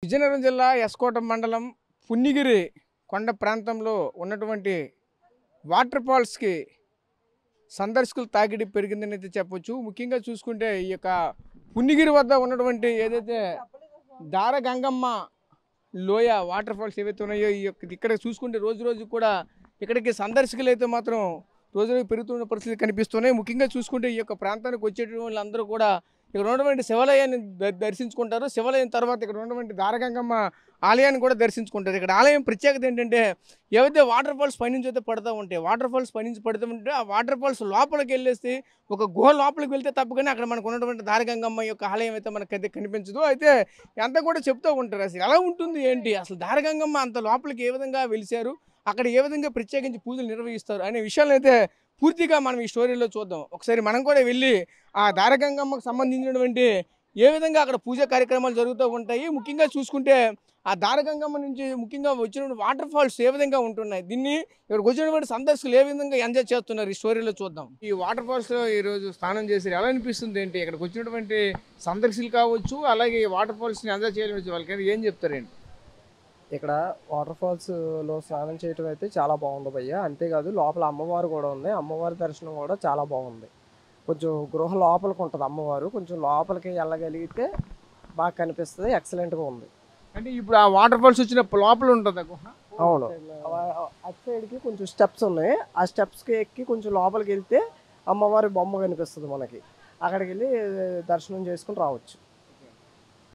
విజయనగరం జిల్లా ఎస్కోట మండలం పున్నిగిరి కొండ ప్రాంతంలో ఉన్నటువంటి వాటర్ ఫాల్స్కి సందర్శకుల తాకిడి పెరిగిందని అయితే చెప్పొచ్చు. ముఖ్యంగా చూసుకుంటే ఈ యొక్క పున్నిగిరి వద్ద ఉన్నటువంటి ఏదైతే దారగంగమ్మ లోయ వాటర్ ఫాల్స్ ఏవైతే ఉన్నాయో ఈ యొక్క ఇక్కడ చూసుకుంటే రోజు రోజు కూడా ఇక్కడికి సందర్శకులు అయితే మాత్రం రోజు రోజు పెరుగుతున్న పరిస్థితి కనిపిస్తున్నాయి. ముఖ్యంగా చూసుకుంటే ఈ యొక్క ప్రాంతానికి వచ్చేటువంటి వాళ్ళందరూ కూడా ఇక్కడ ఉన్నటువంటి శివాలయాన్ని దర్శించుకుంటారు. శివాలయం తర్వాత ఇక్కడ ఉన్నటువంటి దారగంగమ్మ ఆలయాన్ని కూడా దర్శించుకుంటారు. ఇక్కడ ఆలయం ప్రత్యేకత ఏంటంటే ఏవైతే వాటర్ ఫాల్స్ పైనుంచి అయితే పడుతూ ఉంటాయి, వాటర్ ఫాల్స్ పైనుంచి పడుతూ ఉంటే ఆ వాటర్ ఫాల్స్ లోపలికి వెళ్ళేసి ఒక గుహ లోపలికి వెళ్తే తప్పగానే అక్కడ మనకు ఉన్నటువంటి దారగంగమ్మ యొక్క ఆలయం అయితే మనకైతే కనిపించదు. అయితే అంతా కూడా చెప్తూ ఉంటారు అసలు ఎలా ఉంటుంది ఏంటి, అసలు దారగంగమ్మ అంత లోపలికి ఏ విధంగా వెలిశారు, అక్కడ ఏ విధంగా ప్రత్యేకించి పూజలు నిర్వహిస్తారు అనే విషయాలను అయితే పూర్తిగా మనం ఈ స్టోరీలో చూద్దాం. ఒకసారి మనం కూడా వెళ్ళి ఆ దారగంగమ్మకు సంబంధించినటువంటి ఏ విధంగా అక్కడ పూజా కార్యక్రమాలు జరుగుతూ ఉంటాయి, ముఖ్యంగా చూసుకుంటే ఆ దారగంగమ్మ నుంచి ముఖ్యంగా వచ్చిన వాటర్ ఫాల్స్ ఏ విధంగా ఉంటున్నాయి, దీన్ని ఇక్కడికి వచ్చినటువంటి సందర్శకులు ఏ విధంగా ఎంజాయ్ చేస్తున్నారు ఈ స్టోరీలో చూద్దాం. ఈ వాటర్ ఫాల్స్లో ఈరోజు స్నానం చేసి ఎలా అనిపిస్తుంది ఏంటి, ఇక్కడికి వచ్చినటువంటి సందర్శకులు కావచ్చు, అలాగే ఈ వాటర్ ఫాల్స్ని ఎంజాయ్ చేయాలని వాళ్ళకి ఏం చెప్తారేంటి? ఇక్కడ వాటర్ ఫాల్స్లో స్నానం చేయటం అయితే చాలా బాగుంది భయ్య. అంతేకాదు లోపల అమ్మవారు కూడా ఉంది. అమ్మవారి దర్శనం కూడా చాలా బాగుంది. కొంచెం గృహ లోపలికి ఉంటుంది అమ్మవారు. కొంచెం లోపలికి వెళ్ళగలిగితే బాగా కనిపిస్తుంది. ఎక్సలెంట్గా ఉంది. అంటే ఇప్పుడు ఆ వాటర్ ఫాల్స్ వచ్చిన లోపల ఉంటుంది గుహ? అవును, అటు సైడ్కి కొంచెం స్టెప్స్ ఉన్నాయి. ఆ స్టెప్స్కి ఎక్కి కొంచెం లోపలికి వెళ్తే అమ్మవారి బొమ్మ కనిపిస్తుంది మనకి. అక్కడికి వెళ్ళి దర్శనం చేసుకుని రావచ్చు.